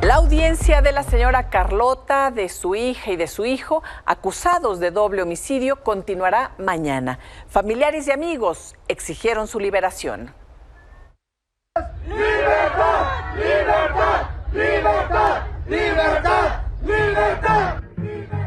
La audiencia de la señora Carlota, de su hija y de su hijo, acusados de doble homicidio, continuará mañana. Familiares y amigos exigieron su liberación. ¡Libertad! ¡Libertad! ¡Libertad! ¡Libertad! ¡Libertad!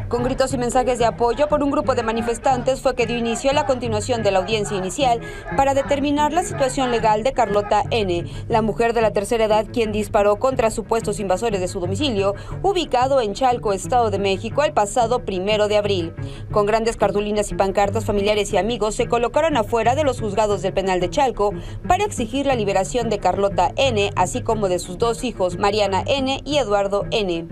Con gritos y mensajes de apoyo por un grupo de manifestantes fue que dio inicio a la continuación de la audiencia inicial para determinar la situación legal de Carlota N., la mujer de la tercera edad quien disparó contra supuestos invasores de su domicilio, ubicado en Chalco, Estado de México, el pasado 1 de abril. Con grandes cartulinas y pancartas, familiares y amigos se colocaron afuera de los juzgados del penal de Chalco para exigir la liberación de Carlota N., así como de sus dos hijos, Mariana N. y Eduardo N.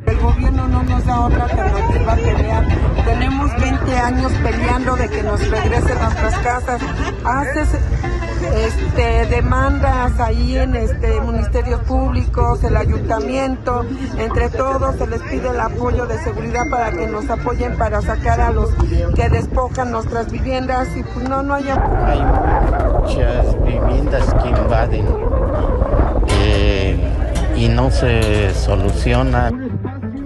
El gobierno no nos da otra alternativa a pelear. Tenemos 20 años peleando de que nos regresen nuestras casas. Haces demandas ahí en ministerios públicos, el ayuntamiento, entre todos se les pide el apoyo de seguridad para que nos apoyen para sacar a los que despojan nuestras viviendas y pues no hay apoyo. Hay muchas viviendas que invaden y no se soluciona.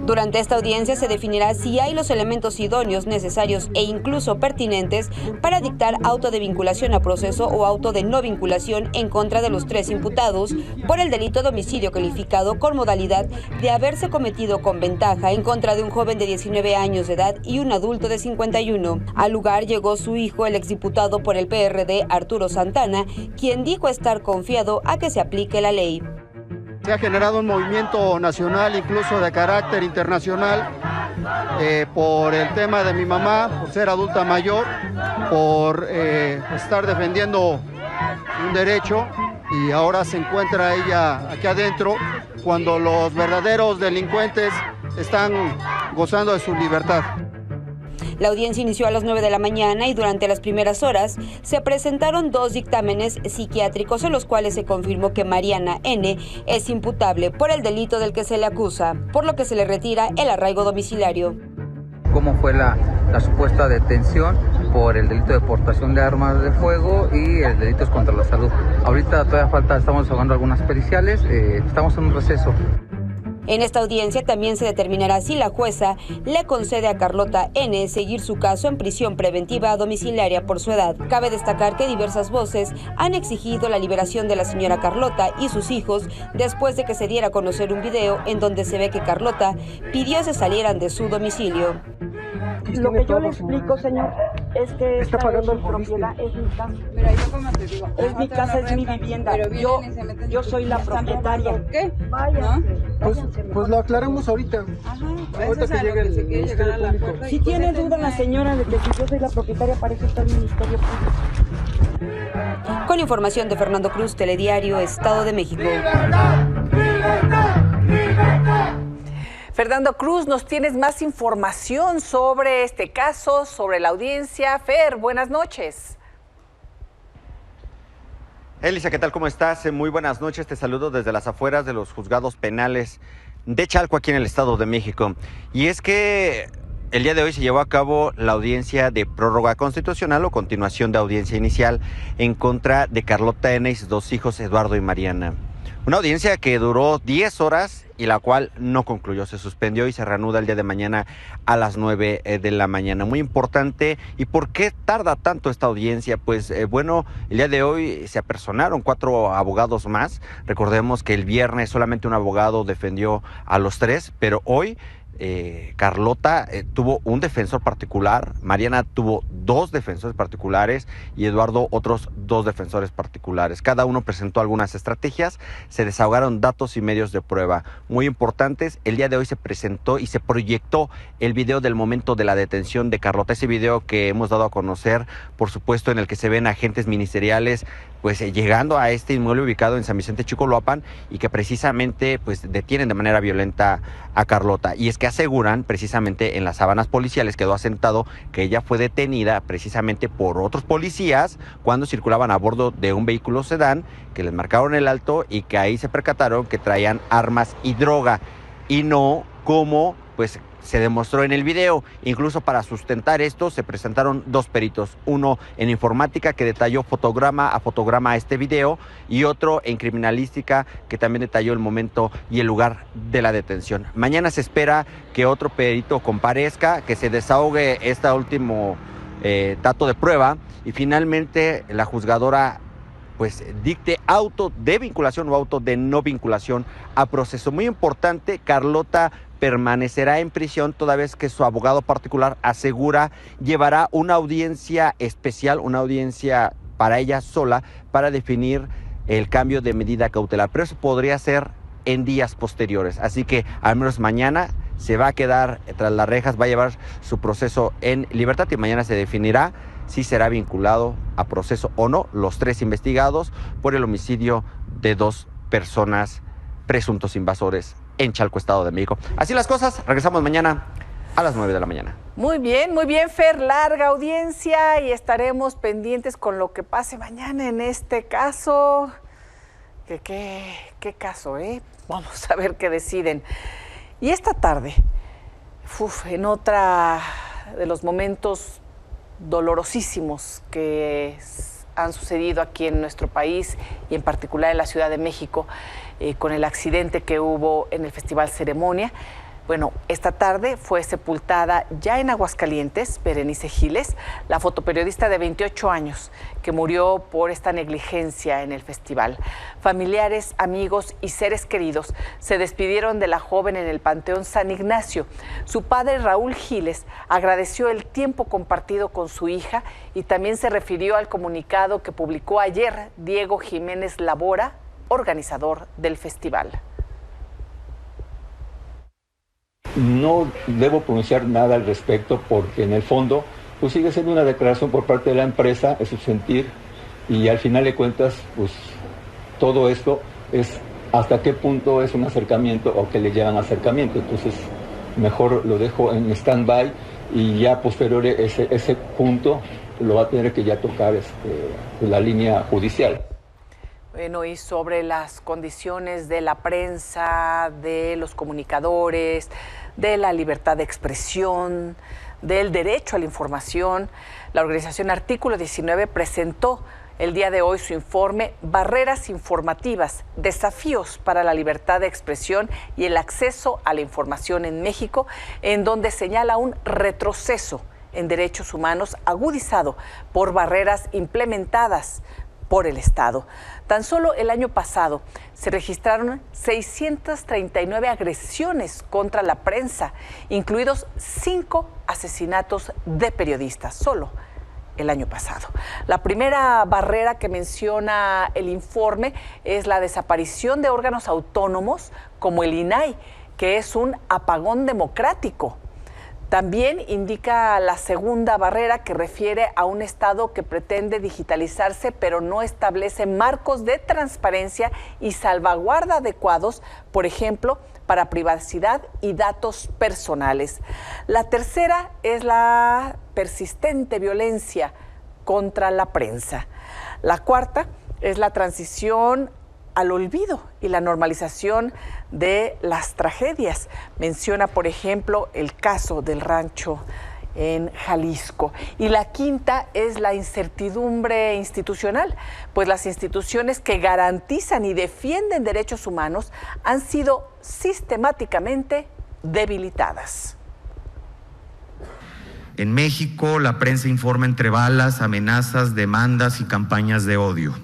Durante esta audiencia se definirá si hay los elementos idóneos, necesarios e incluso pertinentes para dictar auto de vinculación a proceso o auto de no vinculación en contra de los 3 imputados por el delito de homicidio calificado con modalidad de haberse cometido con ventaja en contra de un joven de 19 años de edad y un adulto de 51. Al lugar llegó su hijo, el exdiputado por el PRD, Arturo Santana, quien dijo estar confiado a que se aplique la ley. Se ha generado un movimiento nacional, incluso de carácter internacional, por el tema de mi mamá, por ser adulta mayor, por estar defendiendo un derecho, y ahora se encuentra ella aquí adentro cuando los verdaderos delincuentes están gozando de su libertad. La audiencia inició a las 9 de la mañana y durante las primeras horas se presentaron 2 dictámenes psiquiátricos en los cuales se confirmó que Mariana N. es imputable por el delito del que se le acusa, por lo que se le retira el arraigo domiciliario. Cómo fue la supuesta detención por el delito de portación de armas de fuego y el delito contra la salud. Ahorita todavía estamos hablando algunas periciales, estamos en un receso. En esta audiencia también se determinará si la jueza le concede a Carlota N. seguir su caso en prisión preventiva domiciliaria por su edad. Cabe destacar que diversas voces han exigido la liberación de la señora Carlota y sus hijos después de que se diera a conocer un video en donde se ve que Carlota pidió se salieran de su domicilio. Lo que yo le explico, señor, es que esta es mi propiedad, es mi casa. Mira, yo como te digo, es mi casa, es mi vivienda. Yo soy la propietaria. ¿Por qué? Vaya. Pues lo aclaramos ahorita. Ajá, Ahorita que llegue el Ministerio Público. Si tiene duda la señora de que si yo soy la propietaria, para eso está el Ministerio Público. Con información de Fernando Cruz, Telediario, Estado de México. ¡Libertad! ¡Libertad! ¡Libertad! Fernando Cruz, nos tienes más información sobre este caso, sobre la audiencia. Fer, buenas noches. Elisa, ¿qué tal? ¿Cómo estás? Muy buenas noches. Te saludo desde las afueras de los juzgados penales de Chalco, aquí en el Estado de México. Y es que el día de hoy se llevó a cabo la audiencia de prórroga constitucional o continuación de audiencia inicial en contra de Carlota N. y sus 2 hijos, Eduardo y Mariana. Una audiencia que duró 10 horas y la cual no concluyó, se suspendió y se reanuda el día de mañana a las 9 de la mañana. Muy importante. ¿Y por qué tarda tanto esta audiencia? Pues bueno, el día de hoy se apersonaron 4 abogados más. Recordemos que el viernes solamente un abogado defendió a los 3, pero hoy Carlota tuvo un defensor particular, Mariana tuvo 2 defensores particulares y Eduardo otros 2 defensores particulares. Cada uno presentó algunas estrategias, se desahogaron datos y medios de prueba muy importantes. El día de hoy se presentó y se proyectó el video del momento de la detención de Carlota, ese video que hemos dado a conocer, por supuesto, en el que se ven agentes ministeriales pues llegando a este inmueble ubicado en San Vicente Chicoloapan y que precisamente pues detienen de manera violenta a Carlota. Y es que aseguran precisamente en las sábanas policiales, quedó asentado que ella fue detenida precisamente por otros policías cuando circulaban a bordo de un vehículo sedán, que les marcaron el alto y que ahí se percataron que traían armas y droga y no como pues se demostró en el video. Incluso para sustentar esto se presentaron 2 peritos, uno en informática que detalló fotograma a fotograma este video y otro en criminalística que también detalló el momento y el lugar de la detención. Mañana se espera que otro perito comparezca, que se desahogue este último dato de prueba y finalmente la juzgadora pues dicte auto de vinculación o auto de no vinculación a proceso. Muy importante, Carlota permanecerá en prisión toda vez que su abogado particular asegura llevará una audiencia especial, una audiencia para ella sola, para definir el cambio de medida cautelar. Pero eso podría ser en días posteriores. Así que al menos mañana se va a quedar tras las rejas, va a llevar su proceso en libertad y mañana se definirá si será vinculado a proceso o no los 3 investigados por el homicidio de 2 personas presuntos invasores en Chalco, Estado de México. Así las cosas, regresamos mañana a las 9 de la mañana. Muy bien, Fer, larga audiencia y estaremos pendientes con lo que pase mañana en este caso. ¿Qué caso, eh? Vamos a ver qué deciden. Y esta tarde, en otra de los momentos dolorosísimos que han sucedido aquí en nuestro país y en particular en la Ciudad de México, con el accidente que hubo en el Festival Ceremonia. Bueno, esta tarde fue sepultada ya en Aguascalientes, Berenice Giles, la fotoperiodista de 28 años que murió por esta negligencia en el festival. Familiares, amigos y seres queridos se despidieron de la joven en el Panteón San Ignacio. Su padre, Raúl Giles, agradeció el tiempo compartido con su hija y también se refirió al comunicado que publicó ayer Diego Jiménez Labora, organizador del festival. No debo pronunciar nada al respecto porque en el fondo pues sigue siendo una declaración por parte de la empresa, es su sentir y al final de cuentas pues todo esto es hasta qué punto es un acercamiento o que le llaman acercamiento, entonces mejor lo dejo en stand-by y ya posterior ese punto lo va a tener que ya tocar la línea judicial. Bueno, y sobre las condiciones de la prensa, de los comunicadores, de la libertad de expresión, del derecho a la información, la organización Artículo 19 presentó el día de hoy su informe Barreras informativas, desafíos para la libertad de expresión y el acceso a la información en México, en donde señala un retroceso en derechos humanos agudizado por barreras implementadas por el Estado. Tan solo el año pasado se registraron 639 agresiones contra la prensa, incluidos 5 asesinatos de periodistas, solo el año pasado. La primera barrera que menciona el informe es la desaparición de órganos autónomos como el INAI, que es un apagón democrático. También indica la segunda barrera que refiere a un Estado que pretende digitalizarse pero no establece marcos de transparencia y salvaguarda adecuados, por ejemplo, para privacidad y datos personales. La tercera es la persistente violencia contra la prensa. La cuarta es la transición al olvido y la normalización de las tragedias. Menciona, por ejemplo, el caso del rancho en Jalisco. Y la quinta es la incertidumbre institucional, pues las instituciones que garantizan y defienden derechos humanos han sido sistemáticamente debilitadas. En México, la prensa informa entre balas, amenazas, demandas y campañas de odio.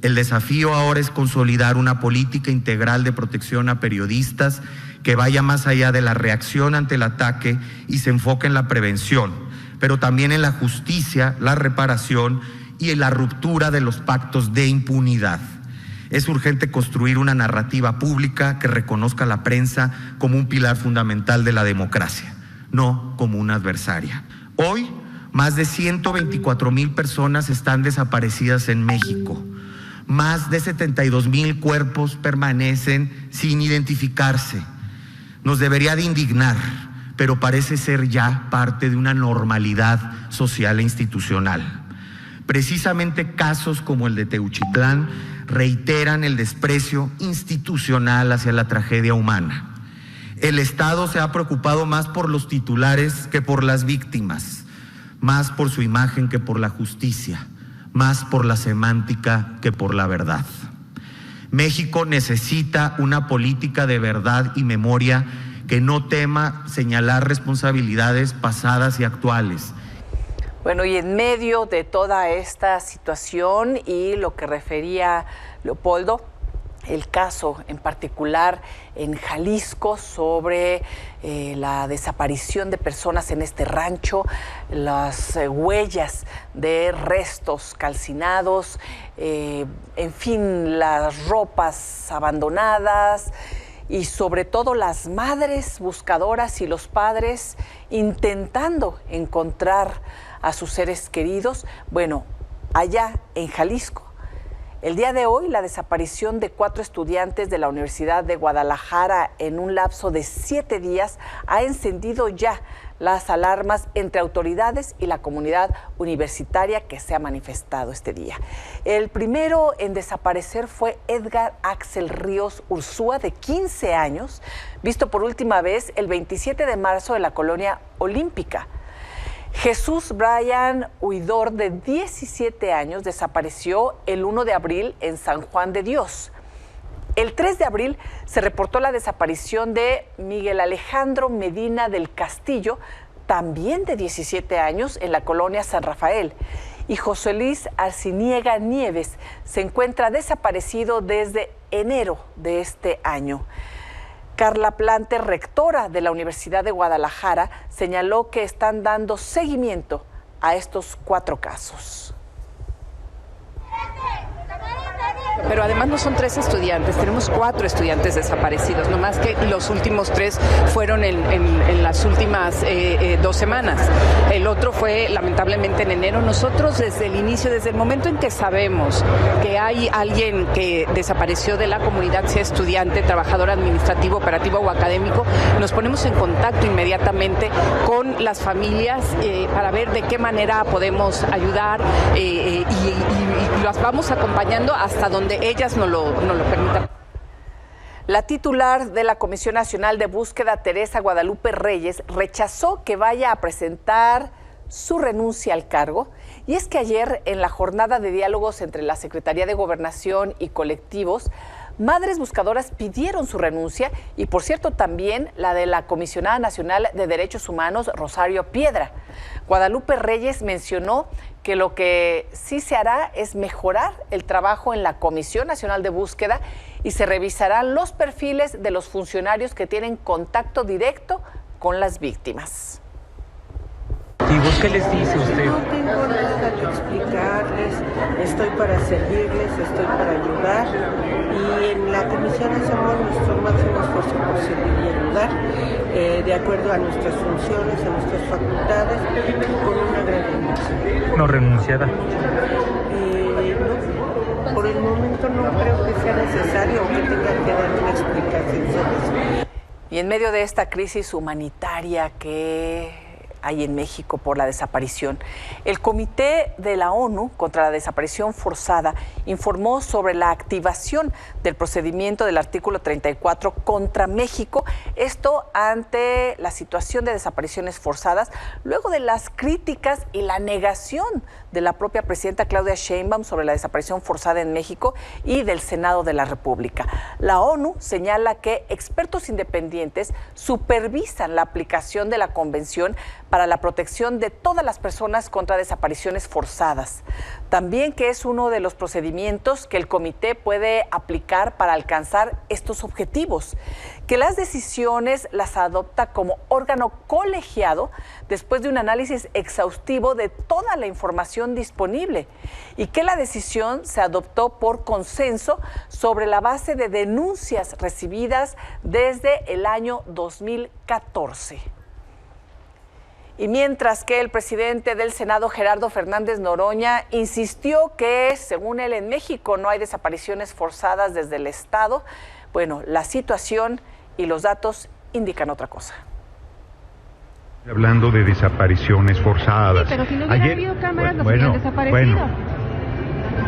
El desafío ahora es consolidar una política integral de protección a periodistas que vaya más allá de la reacción ante el ataque y se enfoque en la prevención, pero también en la justicia, la reparación y en la ruptura de los pactos de impunidad. Es urgente construir una narrativa pública que reconozca a la prensa como un pilar fundamental de la democracia, no como una adversaria. Hoy, más de 124,000 personas están desaparecidas en México. Más de 72,000 cuerpos permanecen sin identificarse. Nos debería de indignar, pero parece ser ya parte de una normalidad social e institucional. Precisamente casos como el de Teuchitlán reiteran el desprecio institucional hacia la tragedia humana. El Estado se ha preocupado más por los titulares que por las víctimas, más por su imagen que por la justicia, más por la semántica que por la verdad. México necesita una política de verdad y memoria que no tema señalar responsabilidades pasadas y actuales. Bueno, y en medio de toda esta situación y lo que refería Leopoldo, el caso en particular en Jalisco sobre la desaparición de personas en este rancho, las huellas de restos calcinados, en fin, las ropas abandonadas y sobre todo las madres buscadoras y los padres intentando encontrar a sus seres queridos. Bueno, allá en Jalisco, el día de hoy, la desaparición de 4 estudiantes de la Universidad de Guadalajara en un lapso de 7 días ha encendido ya las alarmas entre autoridades y la comunidad universitaria que se ha manifestado este día. El primero en desaparecer fue Edgar Axel Ríos Ursúa, de 15 años, visto por última vez el 27 de marzo en la colonia Olímpica. Jesús Brian Huidor, de 17 años, desapareció el 1 de abril en San Juan de Dios. El 3 de abril se reportó la desaparición de Miguel Alejandro Medina del Castillo, también de 17 años, en la colonia San Rafael. Y José Luis Arciniega Nieves se encuentra desaparecido desde enero de este año. Carla Plante, rectora de la Universidad de Guadalajara, señaló que están dando seguimiento a estos 4 casos. Pero además no son 3 estudiantes, tenemos 4 estudiantes desaparecidos, no más que los últimos 3 fueron en las últimas 2 semanas. El otro fue lamentablemente en enero. Nosotros desde el inicio, desde el momento en que sabemos que hay alguien que desapareció de la comunidad, sea estudiante, trabajador administrativo, operativo o académico, nos ponemos en contacto inmediatamente con las familias para ver de qué manera podemos ayudar y las vamos acompañando hasta donde ellas nos lo permitan. La titular de la Comisión Nacional de Búsqueda, Teresa Guadalupe Reyes, rechazó que vaya a presentar su renuncia al cargo. Y es que ayer, en la jornada de diálogos entre la Secretaría de Gobernación y colectivos, madres buscadoras pidieron su renuncia y, por cierto, también la de la Comisionada Nacional de Derechos Humanos, Rosario Piedra. Guadalupe Reyes mencionó que lo que sí se hará es mejorar el trabajo en la Comisión Nacional de Búsqueda y se revisarán los perfiles de los funcionarios que tienen contacto directo con las víctimas. ¿Y vos qué les dice usted? No tengo nada que explicarles, estoy para servirles, estoy para ayudar y en la comisión hacemos nuestro máximo esfuerzo por servir y ayudar de acuerdo a nuestras funciones, a nuestras facultades, con una gran renuncia. ¿No renunciará? No, por el momento no creo que sea necesario o que tenga que dar una explicación sobre eso. Y en medio de esta crisis humanitaria que hay en México por la desaparición, el Comité de la ONU contra la Desaparición Forzada informó sobre la activación del procedimiento del artículo 34 contra México, esto ante la situación de desapariciones forzadas, luego de las críticas y la negación de la propia presidenta Claudia Sheinbaum sobre la desaparición forzada en México y del Senado de la República. La ONU señala que expertos independientes supervisan la aplicación de la Convención para la protección de todas las personas contra desapariciones forzadas. También que es uno de los procedimientos que el comité puede aplicar para alcanzar estos objetivos, que las decisiones las adopta como órgano colegiado después de un análisis exhaustivo de toda la información disponible y que la decisión se adoptó por consenso sobre la base de denuncias recibidas desde el año 2014. Y mientras que el presidente del Senado, Gerardo Fernández Noroña, insistió que, según él, en México no hay desapariciones forzadas desde el Estado, bueno, la situación y los datos indican otra cosa. Hablando de desapariciones forzadas. Sí, pero si no hubiera habido cámaras, los hubieran desaparecido.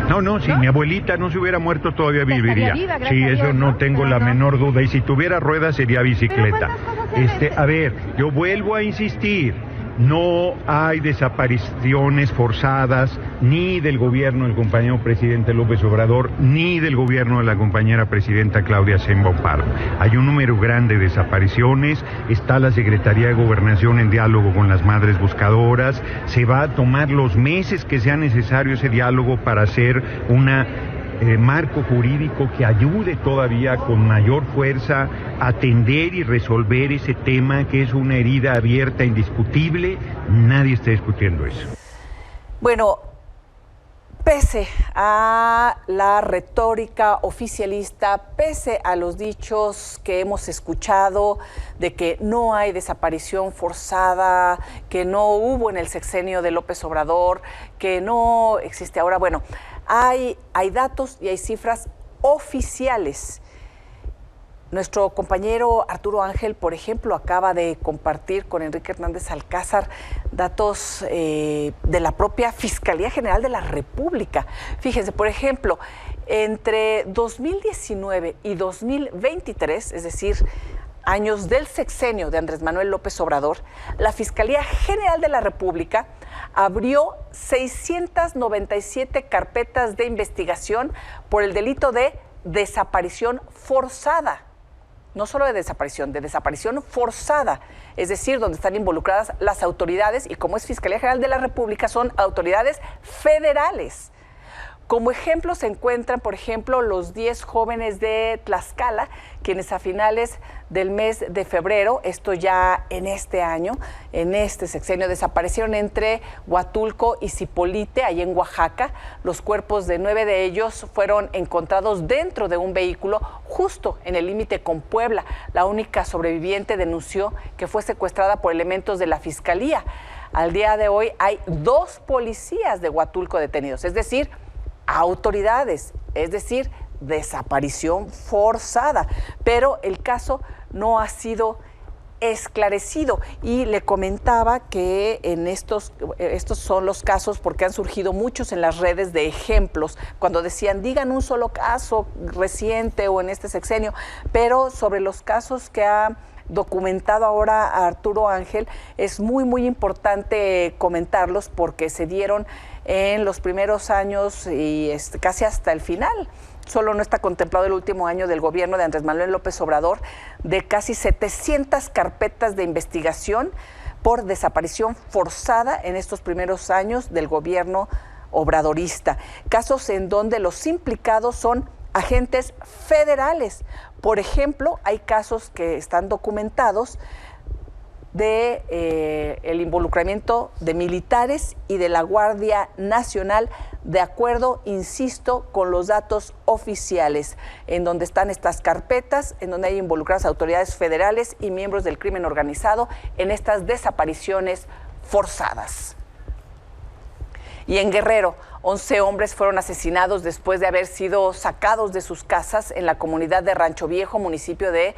No, si mi abuelita no se hubiera muerto todavía viviría. Sí, eso no tengo la menor duda. Y si tuviera ruedas sería bicicleta. A ver, yo vuelvo a insistir. No hay desapariciones forzadas ni del gobierno del compañero presidente López Obrador, ni del gobierno de la compañera presidenta Claudia Sheinbaum Pardo. Hay un número grande de desapariciones, está la Secretaría de Gobernación en diálogo con las madres buscadoras, se va a tomar los meses que sea necesario ese diálogo para hacer marco jurídico que ayude todavía con mayor fuerza a atender y resolver ese tema que es una herida abierta indiscutible. Nadie está discutiendo eso. Bueno, pese a la retórica oficialista, pese a los dichos que hemos escuchado de que no hay desaparición forzada, que no hubo en el sexenio de López Obrador, que no existe ahora, bueno, hay datos y hay cifras oficiales. Nuestro compañero Arturo Ángel, por ejemplo, acaba de compartir con Enrique Hernández Alcázar datos de la propia Fiscalía General de la República. Fíjense, por ejemplo, entre 2019 y 2023, es decir, años del sexenio de Andrés Manuel López Obrador, la Fiscalía General de la República abrió 697 carpetas de investigación por el delito de desaparición forzada. No solo de desaparición forzada, es decir, donde están involucradas las autoridades, y como es Fiscalía General de la República, son autoridades federales. Como ejemplo se encuentran, por ejemplo, los 10 jóvenes de Tlaxcala, quienes a finales del mes de febrero, esto ya en este año, en este sexenio, desaparecieron entre Huatulco y Zipolite, ahí en Oaxaca. Los cuerpos de 9 de ellos fueron encontrados dentro de un vehículo justo en el límite con Puebla. La única sobreviviente denunció que fue secuestrada por elementos de la Fiscalía. Al día de hoy hay 2 policías de Huatulco detenidos, es decir, autoridades, es decir, desaparición forzada, pero el caso no ha sido esclarecido. Y le comentaba que en estos son los casos, porque han surgido muchos en las redes de ejemplos, cuando decían, digan un solo caso reciente o en este sexenio, pero sobre los casos que ha documentado ahora Arturo Ángel, es muy importante comentarlos porque se dieron en los primeros años y casi hasta el final. Solo no está contemplado el último año del gobierno de Andrés Manuel López Obrador, de casi 700 carpetas de investigación por desaparición forzada en estos primeros años del gobierno obradorista. Casos en donde los implicados son agentes federales. Por ejemplo, hay casos que están documentados de el involucramiento de militares y de la Guardia Nacional, de acuerdo, insisto, con los datos oficiales, en donde están estas carpetas, en donde hay involucradas autoridades federales y miembros del crimen organizado en estas desapariciones forzadas. Y en Guerrero, 11 hombres fueron asesinados después de haber sido sacados de sus casas en la comunidad de Rancho Viejo, municipio de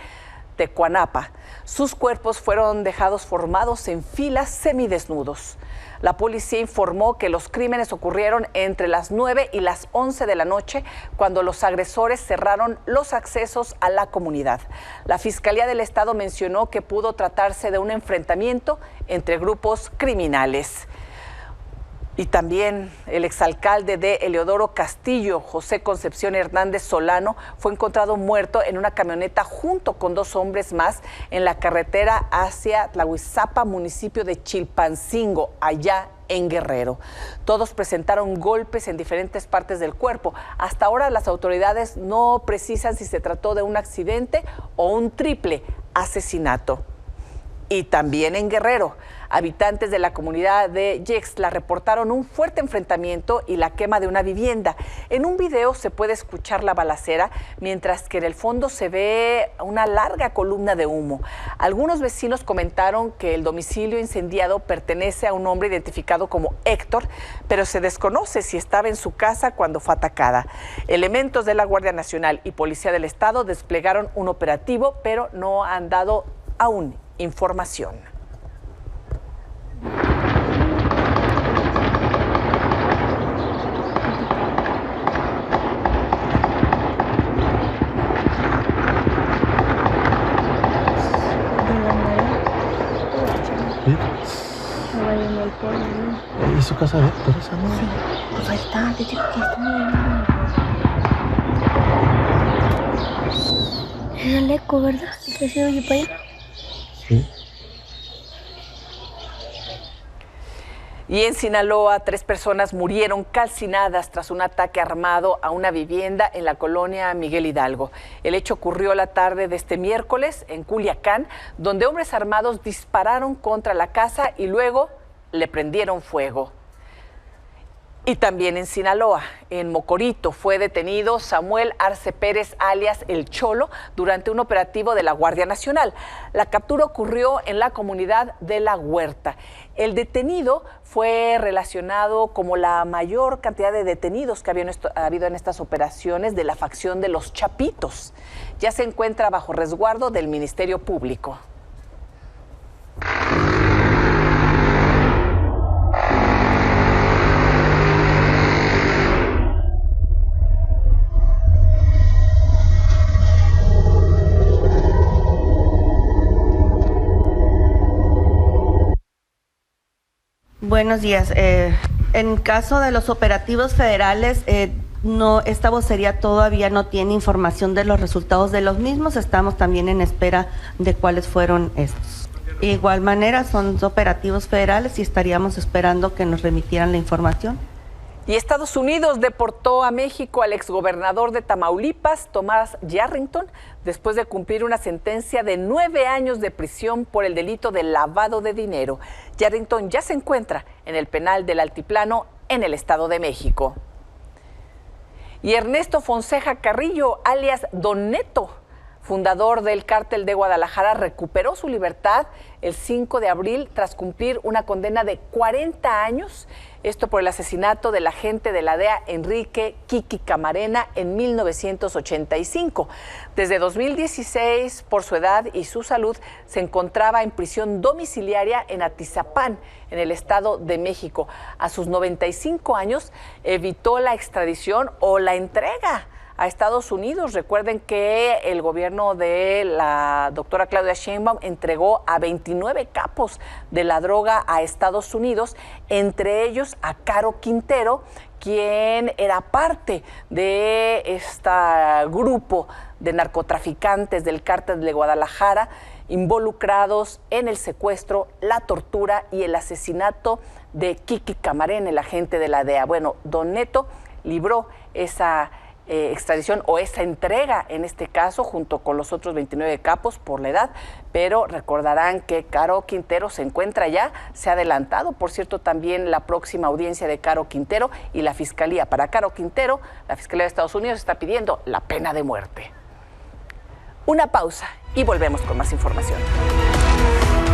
Tecuanapa. Sus cuerpos fueron dejados formados en filas semidesnudos. La policía informó que los crímenes ocurrieron entre las 9 y las 11 de la noche, cuando los agresores cerraron los accesos a la comunidad. La Fiscalía del Estado mencionó que pudo tratarse de un enfrentamiento entre grupos criminales. Y también el exalcalde de Eleodoro Castillo, José Concepción Hernández Solano, fue encontrado muerto en una camioneta junto con 2 hombres más en la carretera hacia Tlahuizapa, municipio de Chilpancingo, allá en Guerrero. Todos presentaron golpes en diferentes partes del cuerpo. Hasta ahora las autoridades no precisan si se trató de un accidente o un triple asesinato. Y también en Guerrero, habitantes de la comunidad de Yextla reportaron un fuerte enfrentamiento y la quema de una vivienda. En un video se puede escuchar la balacera, mientras que en el fondo se ve una larga columna de humo. Algunos vecinos comentaron que el domicilio incendiado pertenece a un hombre identificado como Héctor, pero se desconoce si estaba en su casa cuando fue atacada. Elementos de la Guardia Nacional y Policía del Estado desplegaron un operativo, pero no han dado aún información. su casa, Teresa, ¿no? Sí, pues ahí está, te digo que está muy bien. Era el eco, ¿verdad? ¿Que se oye para allá? Sí. Y en Sinaloa, 3 personas murieron calcinadas tras un ataque armado a una vivienda en la colonia Miguel Hidalgo. El hecho ocurrió la tarde de este miércoles en Culiacán, donde hombres armados dispararon contra la casa y luego le prendieron fuego. Y también en Sinaloa, en Mocorito, fue detenido Samuel Arce Pérez, alias El Cholo, durante un operativo de la Guardia Nacional. La captura ocurrió en la comunidad de La Huerta. El detenido fue relacionado como la mayor cantidad de detenidos que ha habido en estas operaciones de la facción de los Chapitos. Ya se encuentra bajo resguardo del Ministerio Público. Buenos días. En caso de los operativos federales, esta vocería todavía no tiene información de los resultados de los mismos. Estamos también en espera de cuáles fueron estos. De igual manera, son operativos federales y estaríamos esperando que nos remitieran la información. Y Estados Unidos deportó a México al exgobernador de Tamaulipas, Tomás Yarrington, después de cumplir una sentencia de 9 años de prisión por el delito de lavado de dinero. Yarrington ya se encuentra en el penal del Altiplano en el Estado de México. Y Ernesto Fonseca Carrillo, alias Don Neto, fundador del Cártel de Guadalajara, recuperó su libertad el 5 de abril tras cumplir una condena de 40 años, esto por el asesinato del agente de la DEA Enrique Kiki Camarena en 1985. Desde 2016, por su edad y su salud, se encontraba en prisión domiciliaria en Atizapán, en el Estado de México. A sus 95 años evitó la extradición o la entrega a Estados Unidos. Recuerden que el gobierno de la doctora Claudia Sheinbaum entregó a 29 capos de la droga a Estados Unidos, entre ellos a Caro Quintero, quien era parte de este grupo de narcotraficantes del Cártel de Guadalajara, involucrados en el secuestro, la tortura y el asesinato de Kiki Camarena, el agente de la DEA. Bueno, Don Neto libró esa extradición o esa entrega en este caso junto con los otros 29 capos por la edad, pero recordarán que Caro Quintero se encuentra ya, se ha adelantado, por cierto, también la próxima audiencia de Caro Quintero y la Fiscalía. Para Caro Quintero, la Fiscalía de Estados Unidos está pidiendo la pena de muerte. Una pausa y volvemos con más información.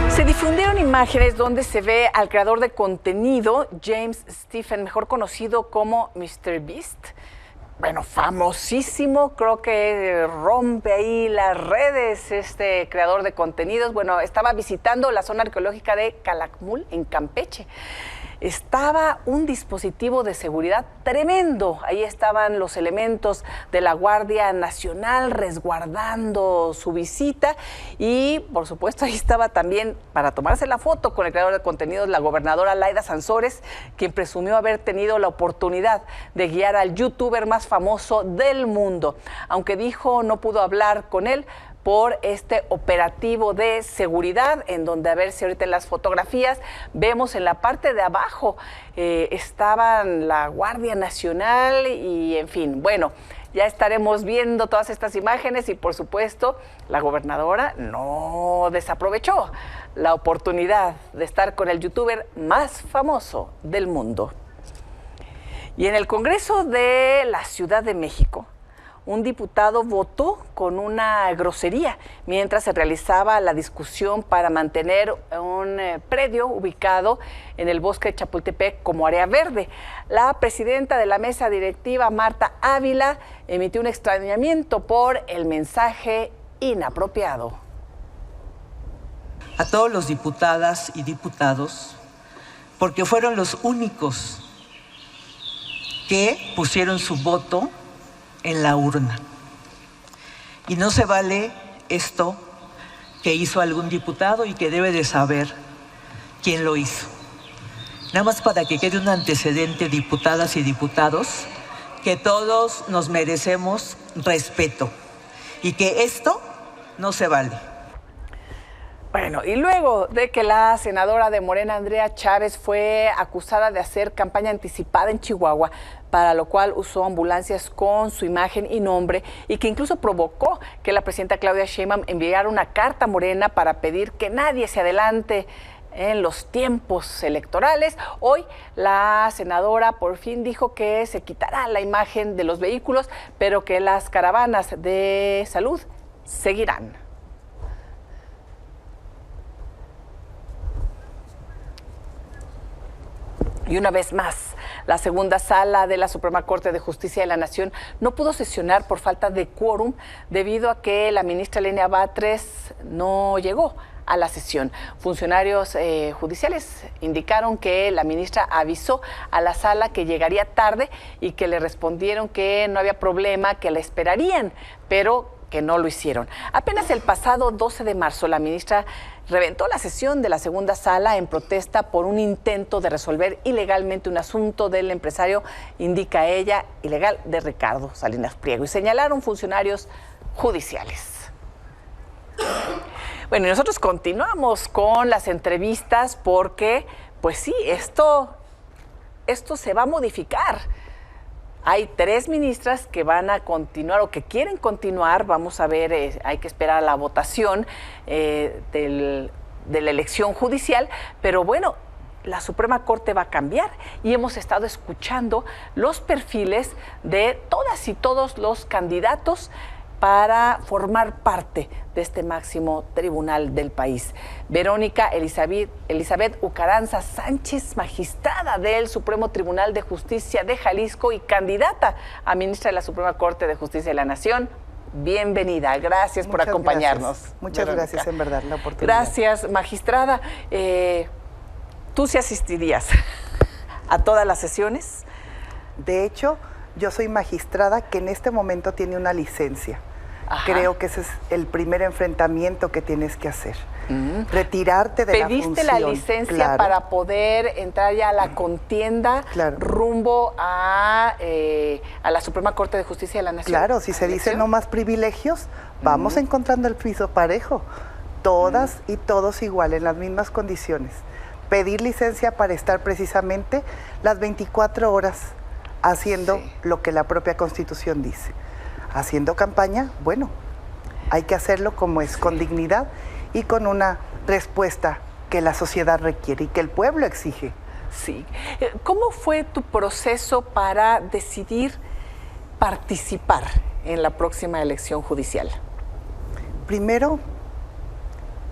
Se difundieron imágenes donde se ve al creador de contenido, James Stephen, mejor conocido como MrBeast. Bueno, famosísimo, creo que rompe ahí las redes este creador de contenidos. Bueno, estaba visitando la zona arqueológica de Calakmul, en Campeche. Estaba un dispositivo de seguridad tremendo. Ahí estaban los elementos de la Guardia Nacional resguardando su visita y, por supuesto, ahí estaba también para tomarse la foto con el creador de contenidos, la gobernadora Laida Sansores, quien presumió haber tenido la oportunidad de guiar al youtuber más famoso del mundo. Aunque dijo no pudo hablar con él por este operativo de seguridad, en donde, a ver si ahorita en las fotografías vemos en la parte de abajo estaban la Guardia Nacional y, en fin, bueno, ya estaremos viendo todas estas imágenes y, por supuesto, la gobernadora no desaprovechó la oportunidad de estar con el youtuber más famoso del mundo. Y en el Congreso de la Ciudad de México, un diputado votó con una grosería mientras se realizaba la discusión para mantener un predio ubicado en el bosque de Chapultepec como área verde. La presidenta de la mesa directiva, Marta Ávila, emitió un extrañamiento por el mensaje inapropiado. A todos los diputadas y diputados, porque fueron los únicos que pusieron su voto en la urna. Y no se vale esto que hizo algún diputado y que debe de saber quién lo hizo. Nada más para que quede un antecedente, diputadas y diputados, que todos nos merecemos respeto y que esto no se vale. Bueno, y luego de que la senadora de Morena, Andrea Chávez, fue acusada de hacer campaña anticipada en Chihuahua, para lo cual usó ambulancias con su imagen y nombre, y que incluso provocó que la presidenta Claudia Sheinbaum enviara una carta a Morena para pedir que nadie se adelante en los tiempos electorales. Hoy la senadora por fin dijo que se quitará la imagen de los vehículos, pero que las caravanas de salud seguirán. Y una vez más, la segunda sala de la Suprema Corte de Justicia de la Nación no pudo sesionar por falta de quórum debido a que la ministra Lenia Batres no llegó a la sesión. Funcionarios judiciales indicaron que la ministra avisó a la sala que llegaría tarde y que le respondieron que no había problema, que la esperarían, pero que no lo hicieron. Apenas el pasado 12 de marzo, la ministra reventó la sesión de la segunda sala en protesta por un intento de resolver ilegalmente un asunto del empresario, indica ella, ilegal, de Ricardo Salinas Pliego, y señalaron funcionarios judiciales. Bueno, y nosotros continuamos con las entrevistas porque, pues sí, esto se va a modificar. Hay 3 ministras que van a continuar o que quieren continuar. Vamos a ver, hay que esperar a la votación de la elección judicial. Pero bueno, la Suprema Corte va a cambiar y hemos estado escuchando los perfiles de todas y todos los candidatos para formar parte de este máximo tribunal del país. Verónica Elizabeth Ucaranza Sánchez, magistrada del Supremo Tribunal de Justicia de Jalisco y candidata a ministra de la Suprema Corte de Justicia de la Nación. Bienvenida, gracias por acompañarnos. Gracias. Muchas gracias, en verdad, la oportunidad. Gracias, magistrada. ¿Tú sí asistirías a todas las sesiones? De hecho, yo soy magistrada que en este momento tiene una licencia. Ajá. Creo que ese es el primer enfrentamiento que tienes que hacer. Retirarte de la función. ¿Pediste la licencia para poder entrar ya a la contienda rumbo a la Suprema Corte de Justicia de la Nación? Claro, si se dice no más privilegios, vamos encontrando el piso parejo. Todas y todos igual, en las mismas condiciones. Pedir licencia para estar precisamente las 24 horas haciendo lo que la propia Constitución dice. Haciendo campaña, bueno, hay que hacerlo como es, con dignidad y con una respuesta que la sociedad requiere y que el pueblo exige. Sí. ¿Cómo fue tu proceso para decidir participar en la próxima elección judicial? Primero,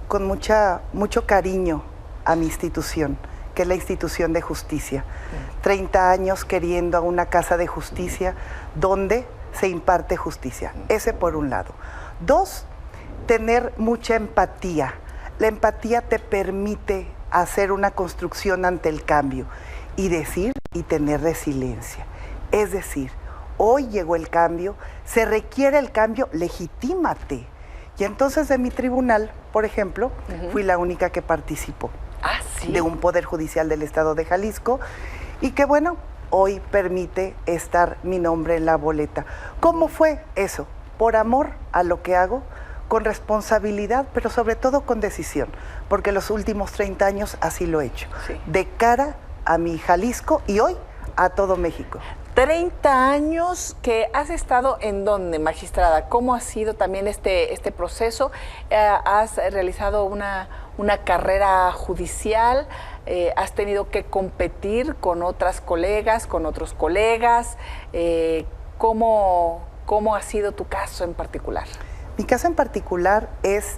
con mucho cariño a mi institución, que es la institución de justicia. 30 años queriendo a una casa de justicia donde se imparte justicia. Ese por un lado. 2, tener mucha empatía. La empatía te permite hacer una construcción ante el cambio y decir y tener resiliencia. Es decir, hoy llegó el cambio, se requiere el cambio, legitímate. Y entonces de mi tribunal, por ejemplo, fui la única que participó de un Poder Judicial del Estado de Jalisco y que bueno, hoy permite estar mi nombre en la boleta. ¿Cómo fue eso? Por amor a lo que hago, con responsabilidad, pero sobre todo con decisión, porque los últimos 30 años así lo he hecho, de cara a mi Jalisco y hoy a todo México. 30 años que has estado en dónde, magistrada. ¿Cómo ha sido también este proceso? ¿Has realizado una carrera judicial? ¿Has tenido que competir con otras colegas, con otros colegas? ¿Cómo ha sido tu caso en particular? Mi caso en particular es,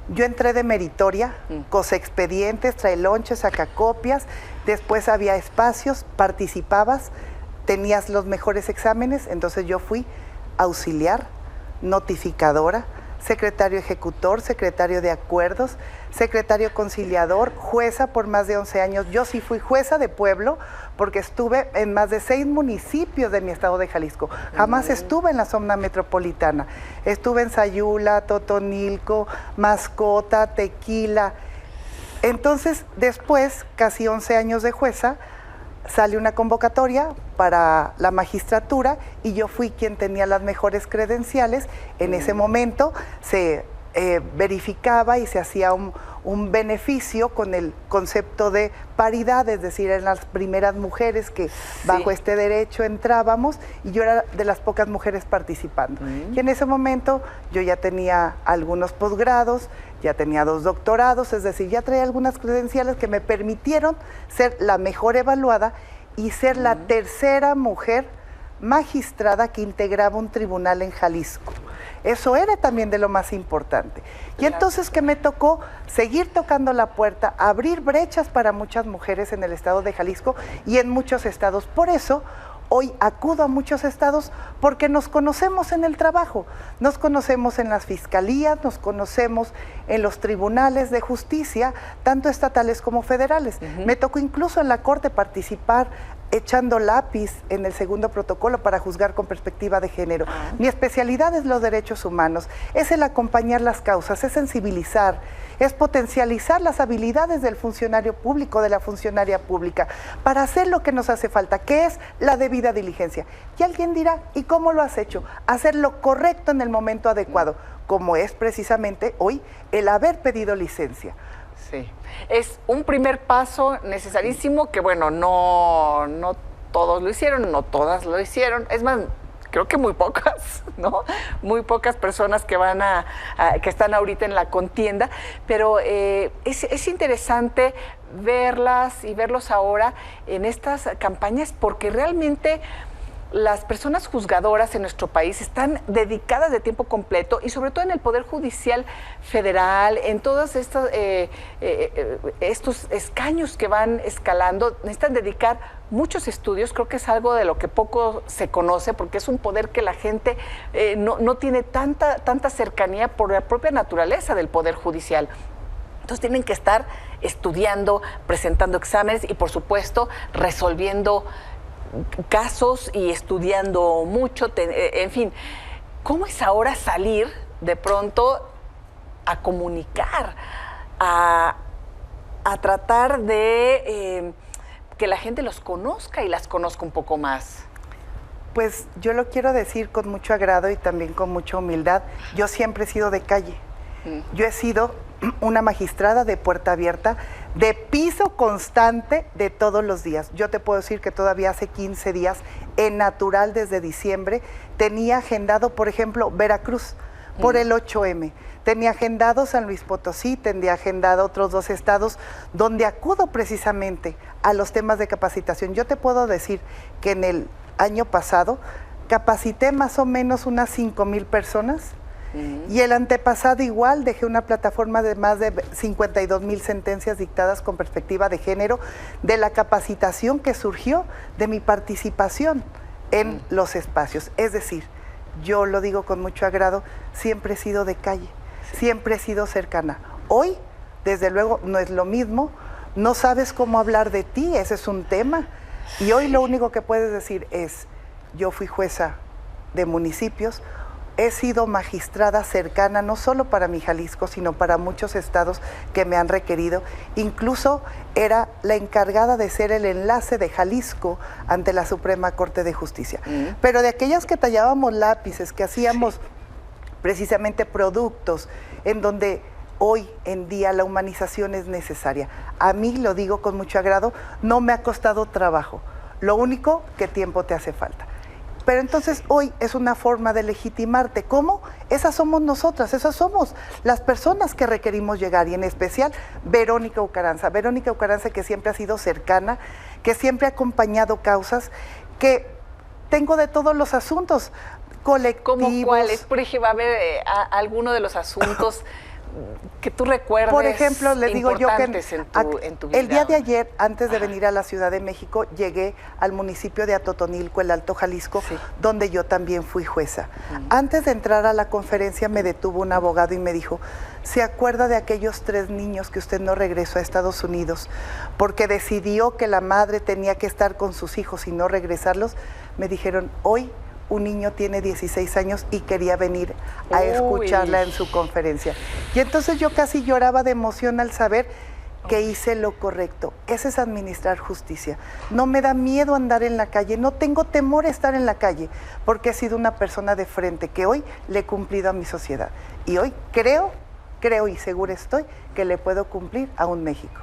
yo entré de meritoria, cosexpedientes, trae lonches, sacacopias, después había espacios, participabas, tenías los mejores exámenes, entonces yo fui auxiliar, notificadora, secretario ejecutor, secretario de acuerdos, secretario conciliador, jueza por más de 11 años. Yo sí fui jueza de pueblo porque estuve en más de 6 municipios de mi estado de Jalisco. Jamás estuve en la zona metropolitana. Estuve en Sayula, Totonilco, Mascota, Tequila. Entonces, después, casi 11 años de jueza, sale una convocatoria para la magistratura y yo fui quien tenía las mejores credenciales. En ese momento se verificaba y se hacía un beneficio con el concepto de paridad, es decir, eran las primeras mujeres que bajo este derecho entrábamos y yo era de las pocas mujeres participando. Y en ese momento yo ya tenía algunos posgrados, ya tenía 2 doctorados, es decir, ya traía algunas credenciales que me permitieron ser la mejor evaluada y ser la tercera mujer magistrada que integraba un tribunal en Jalisco. Eso era también de lo más importante. Y entonces que me tocó seguir tocando la puerta, abrir brechas para muchas mujeres en el estado de Jalisco y en muchos estados. Por eso hoy acudo a muchos estados porque nos conocemos en el trabajo, nos conocemos en las fiscalías, nos conocemos en los tribunales de justicia, tanto estatales como federales. Me tocó incluso en la Corte participar echando lápiz en el segundo protocolo para juzgar con perspectiva de género. Mi especialidad es los derechos humanos, es el acompañar las causas, es sensibilizar, es potencializar las habilidades del funcionario público, de la funcionaria pública, para hacer lo que nos hace falta, que es la debida diligencia. Y alguien dirá, ¿y cómo lo has hecho? Hacer lo correcto en el momento adecuado, como es precisamente hoy el haber pedido licencia. Sí, es un primer paso necesarísimo que, bueno, no todos lo hicieron, no todas lo hicieron. Es más, creo que muy pocas, ¿no? Muy pocas personas que que están ahorita en la contienda, pero es interesante verlas y verlos ahora en estas campañas porque realmente las personas juzgadoras en nuestro país están dedicadas de tiempo completo y sobre todo en el Poder Judicial Federal, en todos estos escaños que van escalando, necesitan dedicar muchos estudios. Creo que es algo de lo que poco se conoce porque es un poder que la gente no tiene tanta cercanía por la propia naturaleza del Poder Judicial. Entonces tienen que estar estudiando, presentando exámenes y por supuesto resolviendo casos y estudiando mucho, en fin. ¿Cómo es ahora salir de pronto a comunicar, a tratar de que la gente los conozca y las conozca un poco más? Pues yo lo quiero decir con mucho agrado y también con mucha humildad. Yo siempre he sido de calle. Yo he sido una magistrada de puerta abierta, de piso constante de todos los días. Yo te puedo decir que todavía hace 15 días, en Natural desde diciembre, tenía agendado, por ejemplo, Veracruz, por el 8M. Tenía agendado San Luis Potosí, tenía agendado otros 2 estados, donde acudo precisamente a los temas de capacitación. Yo te puedo decir que en el año pasado capacité más o menos unas 5,000 personas. Y el antepasado igual, dejé una plataforma de más de 52,000 sentencias dictadas con perspectiva de género, de la capacitación que surgió de mi participación en los espacios. Es decir, yo lo digo con mucho agrado, siempre he sido de calle, siempre he sido cercana. Hoy, desde luego, no es lo mismo, no sabes cómo hablar de ti, ese es un tema. Y hoy lo único que puedes decir es, yo fui jueza de municipios, he sido magistrada cercana no solo para mi Jalisco, sino para muchos estados que me han requerido. Incluso era la encargada de ser el enlace de Jalisco ante la Suprema Corte de Justicia. Pero de aquellas que tallábamos lápices, que hacíamos precisamente productos en donde hoy en día la humanización es necesaria. A mí, lo digo con mucho agrado, no me ha costado trabajo. Lo único que tiempo te hace falta. Pero entonces hoy es una forma de legitimarte. ¿Cómo? Esas somos nosotras, esas somos las personas que requerimos llegar, y en especial Verónica Ucaranza. Verónica Ucaranza, que siempre ha sido cercana, que siempre ha acompañado causas, que tengo de todos los asuntos colectivos. ¿Cómo cuáles? Por ejemplo, a ver, alguno de los asuntos que tú recuerdes, por ejemplo, les digo yo que en tu vida. El día de ayer, antes de venir a la Ciudad de México, llegué al municipio de Atotonilco, el Alto Jalisco, donde yo también fui jueza. Antes de entrar a la conferencia me detuvo un abogado y me dijo, ¿se acuerda de aquellos 3 niños que usted no regresó a Estados Unidos porque decidió que la madre tenía que estar con sus hijos y no regresarlos? Me dijeron, hoy un niño tiene 16 años y quería venir a escucharla en su conferencia. Y entonces yo casi lloraba de emoción al saber que hice lo correcto. Ese es administrar justicia. No me da miedo andar en la calle, no tengo temor a estar en la calle, porque he sido una persona de frente que hoy le he cumplido a mi sociedad. Y hoy creo y segura estoy que le puedo cumplir a un México.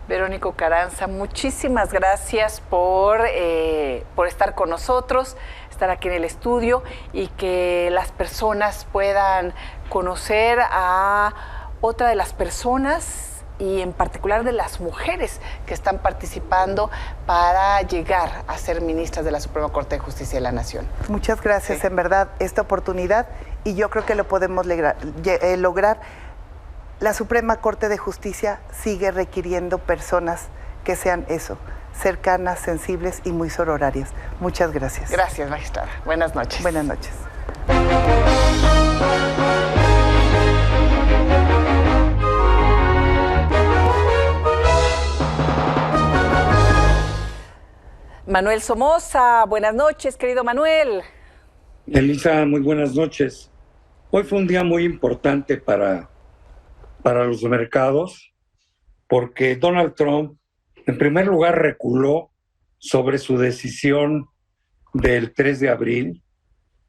Verónica Carranza, muchísimas gracias por estar con nosotros, estar aquí en el estudio y que las personas puedan conocer a otra de las personas y en particular de las mujeres que están participando para llegar a ser ministras de la Suprema Corte de Justicia de la Nación. Muchas gracias, en verdad, esta oportunidad, y yo creo que lo podemos lograr. La Suprema Corte de Justicia sigue requiriendo personas que sean eso, cercanas, sensibles y muy sororarias. Muchas gracias. Gracias, magistrada. Buenas noches. Buenas noches. Manuel Somoza, buenas noches, querido Manuel. Elisa, muy buenas noches. Hoy fue un día muy importante para los mercados, porque Donald Trump, en primer lugar, reculó sobre su decisión del 3 de abril,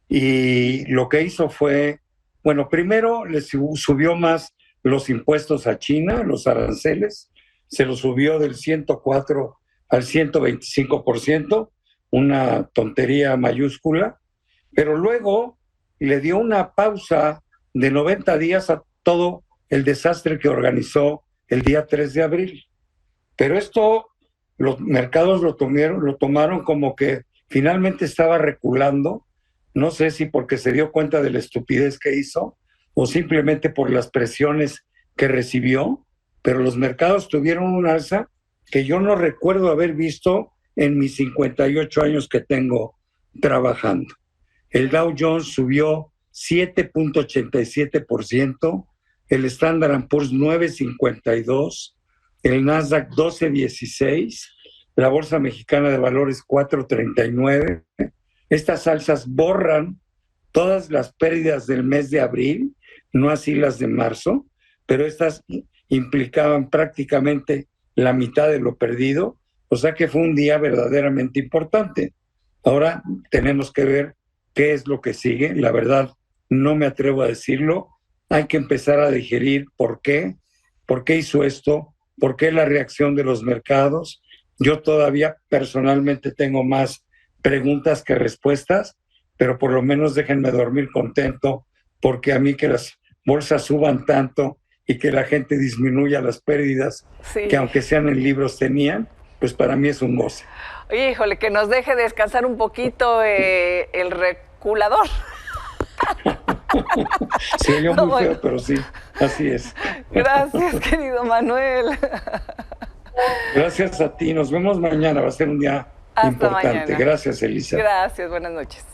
y lo que hizo fue, bueno, primero le subió más los impuestos a China, los aranceles, se los subió del 104 al 125%, una tontería mayúscula, pero luego le dio una pausa de 90 días a todo el desastre que organizó el día 3 de abril. Pero esto los mercados lo tomaron como que finalmente estaba reculando, no sé si porque se dio cuenta de la estupidez que hizo o simplemente por las presiones que recibió, pero los mercados tuvieron un alza que yo no recuerdo haber visto en mis 58 años que tengo trabajando. El Dow Jones subió 7.87%, el Standard & Poor's 9.52%, el Nasdaq 12.16%, la Bolsa Mexicana de Valores 4.39%. Estas alzas borran todas las pérdidas del mes de abril, no así las de marzo, pero estas implicaban prácticamente la mitad de lo perdido, o sea que fue un día verdaderamente importante. Ahora tenemos que ver qué es lo que sigue. La verdad, no me atrevo a decirlo. Hay que empezar a digerir por qué hizo esto, por qué la reacción de los mercados. Yo todavía personalmente tengo más preguntas que respuestas, pero por lo menos déjenme dormir contento, porque a mí que las bolsas suban tanto y que la gente disminuya las pérdidas, sí, que aunque sean en libros tenían, pues para mí es un goce. Híjole, que nos deje descansar un poquito el reculador. Se oyó muy feo, pero sí, así es. Gracias, querido Manuel. Gracias a ti, nos vemos mañana, va a ser un día importante. Mañana. Gracias, Elisa. Gracias, buenas noches.